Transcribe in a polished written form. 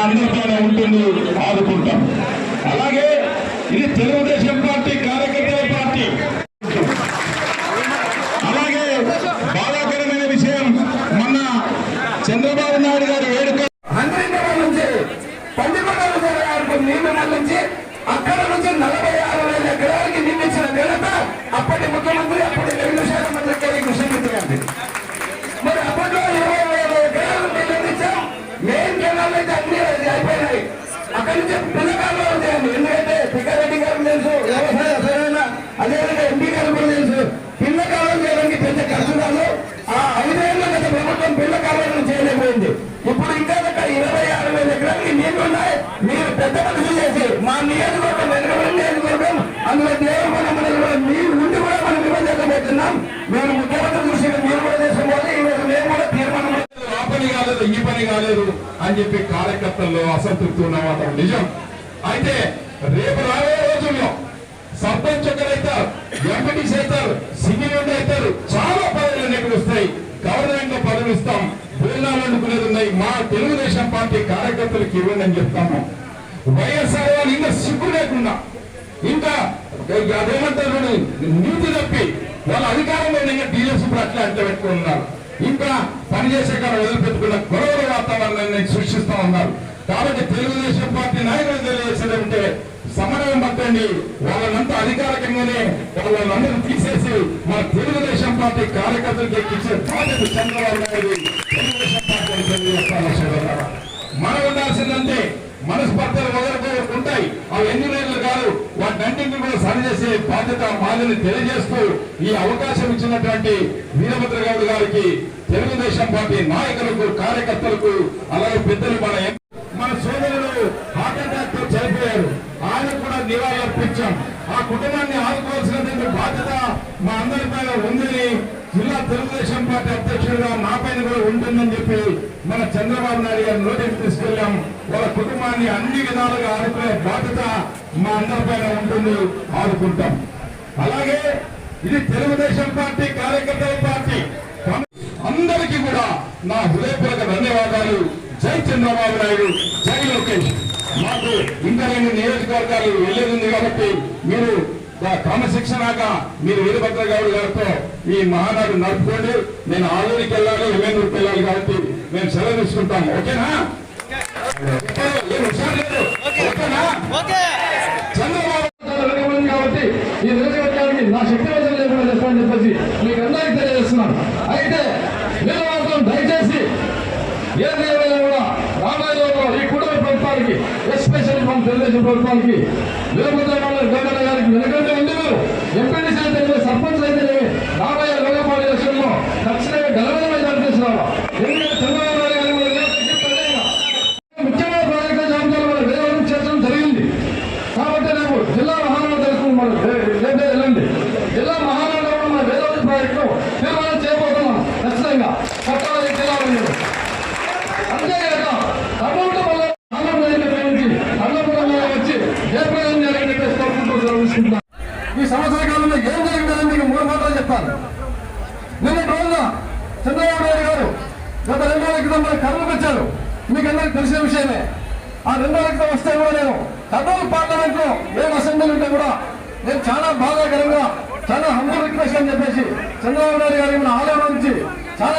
అందరితోనే ఉంటుంది, ఆదుకుంటాం. అలాగే ఇది తెలుగుదేశం పార్టీ కార్యకర్తల పార్టీ. అలాగే బాధాకరమైన విషయం, మొన్న చంద్రబాబు నాయుడు గారు వేడుక నుంచి నీళ్లు మళ్లించి అక్కడ నుంచి 46,000 ఎకరాలకి నిండించిన ఘనత అప్పటి ముఖ్యమంత్రి, అప్పటి రెవెన్యూ శాఖ మంత్రి కృష్ణమూర్తి గారి. మరి అప్పట్లో 20,000 ఎకరాలు నిండించాం. మెయిన్ కెనాల్ అయితే అన్ని అయిపోయినాయి. అక్కడి నుంచి పిల్లకాలు చేయండి. ఎందుకంటే పికారెడ్డి గారికి తెలుసు వ్యవసాయ సరైన, అదేవిధంగా ఎంపీ గారు కూడా తెలుసు పిల్లకాలం చేయడానికి పెద్ద ఖర్చు కాదు. ఆ 5 ఏళ్ళ గత ప్రభుత్వం పిల్లకాలను చేయలేకపోయింది. ఇప్పుడు ఇంకా 26,000 ఎకరాలకి నీళ్లు ఉన్నాయి. మీరు పెద్ద మనుషులు చేసి మా నియోజకవర్గం వెనుకబడిన నియోజకవర్గం అందులో దేవరకొండ నీళ్లు ఉండి కూడా మనం ఇవ్వలేకపోతున్నాం. మేము ముఖ్యమంత్రి దృష్టిగా మీరు కూడా చేసుకోవాలి. ఈరోజు మేము కూడా తీర్మానం ఆ పని కాలేదు, ఈ పని కాలేదు అని చెప్పి కార్యకర్తల్లో అసంతృప్తి ఉన్న మాత్రం నిజం. అయితే రేపు రాబోయే రోజుల్లో సర్పంచ్ ఒకరైతారు, ఎంపీటీస్ అవుతారు, సింగిల్ అవుతారు, చాలా పదవులు అనేవి వస్తాయి. గవర్నమెంట్ లో పదవులు ఇస్తాం, భోజనాలు అనుకునేది ఉన్నాయి. మా తెలుగుదేశం పార్టీ కార్యకర్తలకు ఇవ్వండి అని చెప్తాము. వైఎస్ఆర్ వాళ్ళు ఇంకా సిగ్గు లేకుండా, ఇంకా అదేమంటారు నీతి తప్పి వాళ్ళ అధికారంలో ఇంకా డీలర్స్ ఇప్పుడు అట్లా పెట్టుకున్నారు. ఇంకా పనిచేసే కాడ వదిలిపెట్టుకున్న గొడవల వాతావరణాన్ని సృష్టిస్తా ఉన్నారు. కాబట్టి తెలుగుదేశం పార్టీ నాయకులు తెలియజేసేదంటే సమన్వయం పట్టండి. వాళ్ళనంతా అధికారికంగానే వాళ్ళందరూ తీసేసి మన తెలుగుదేశం పార్టీ కార్యకర్తలకు ఎక్కించే బాధ్యత చంద్రబాబు నాయుడు తెలుగుదేశం పార్టీ తెలియజేస్తాను. మనం ఉండాల్సిందంటే మనస్పర్ధలు వదలకు ఉంటాయి. అవి ఎన్ని రోజులు కాదు, వాటిన్నింటినీ కూడా సరిచేసే బాధ్యత మాదని తెలియజేస్తూ ఈ అవకాశం ఇచ్చినటువంటి వీరభద్ర గౌడ్ గారికి, తెలుగుదేశం పార్టీ నాయకులకు, కార్యకర్తలకు, అలాగే పెద్దలు మన సోదరులు హార్ట్ అటాక్ తో చనిపోయారు. ఆయన కూడా నివాళులు అర్పించాం. ఆ కుటుంబాన్ని ఆదుకోవాల్సినటువంటి బాధ్యత మా అందరి పైన ఉందని జిల్లా తెలుగుదేశం పార్టీ అధ్యక్షుడిగా నా పైన కూడా ఉంటుందని చెప్పి మన చంద్రబాబు నాయుడు గారి నోటీస్ తీసుకెళ్లాం. వాళ్ళ కుటుంబాన్ని అన్ని విధాలుగా ఆదుకునే బాధ్యత మా అందరి పైన ఉంటుంది, ఆదుకుంటాం. అలాగే ఇది తెలుగుదేశం పార్టీ కార్యకర్తల పార్టీ. అందరికీ కూడా నా హృదయపూర్వక ధన్యవాదాలు. జై చంద్రబాబు నాయుడు, జై లోకేష్. మాకు ఇంకా 2 నియోజకవర్గాలు వెళ్ళేది కాబట్టి మీరు క్రమశిక్షణగా మీరు వీరభద్ర గౌడ్ గారితో ఈ మహానాడు నడుపుకోండి. నేను ఆలూరికి వెళ్ళాలి, ఎమ్మెల్యేకి వెళ్ళాలి కాబట్టి మేము సెలవు తీసుకుంటాం. ఓకేనా? చంద్రబాబు కాబట్టి ఈ నియోజకవర్గానికి నా శక్తి వచనం లేకుండా చేస్తామని చెప్పేసి మీకు అందరికీ తెలియజేస్తున్నాను. అయితే మీరు మాత్రం దయచేసి ఏది ఏమైనా కూడా రాబోయే ఈ కుటుంబ ప్రభుత్వానికి, ఎస్పెషల్లీ మన తెలుగుదేశం ప్రభుత్వానికి, వీరభద్ర గౌడ గారికి వెనుకంటే ఉంది. మీరు ఎంపీటీసీ అయితే, సర్పంచ్ అయితే రాబోయే లోకపాలి ఎలక్షన్లో ఖచ్చితంగా గెలవడమే జరిపిస్తున్నావా? ఎందుకంటే చంద్రబాబు నాయుడు గారి ముఖ్యమైన ప్రాజెక్టుల జాబితాలో మనం వేరే చేర్చడం జరిగింది. కాబట్టి రేపు జిల్లా మహానాడు తెలుసుకుని మనం రేపే వెళ్ళండి. జిల్లా మహానాడులో కూడా మన వేరే ప్రాజెక్టు తీర్మానం చేయబోతున్నాం. ఖచ్చితంగా పట్టాల జిల్లా అంతేకాక అమౌంట్ వల్ల అన్నపూర్ణ వచ్చి ఏ ప్రయోజనం జరిగిందంటే ఈ సంవత్సర కాలంలో ఏం జరిగిందని మీకు 3 మాటలు చెప్తాను. నిన్నటి రోజున చంద్రబాబు నాయుడు గారు గత 2 రోజుల క్రితం మన కర్నూలుకు వచ్చారు. మీకు అందరికి తెలిసిన విషయమే. ఆ 2 రోజుల క్రితం వస్తే కూడా నేను కర్నూలు పార్లమెంట్ లో ఏం అసెంబ్లీ ఉంటే కూడా నేను చాలా బాధాకరంగా, చాలా హంబుల్ రిక్వెస్ట్ అని చెప్పేసి చంద్రబాబు నాయుడు గారి ఆలయం నుంచి చాలా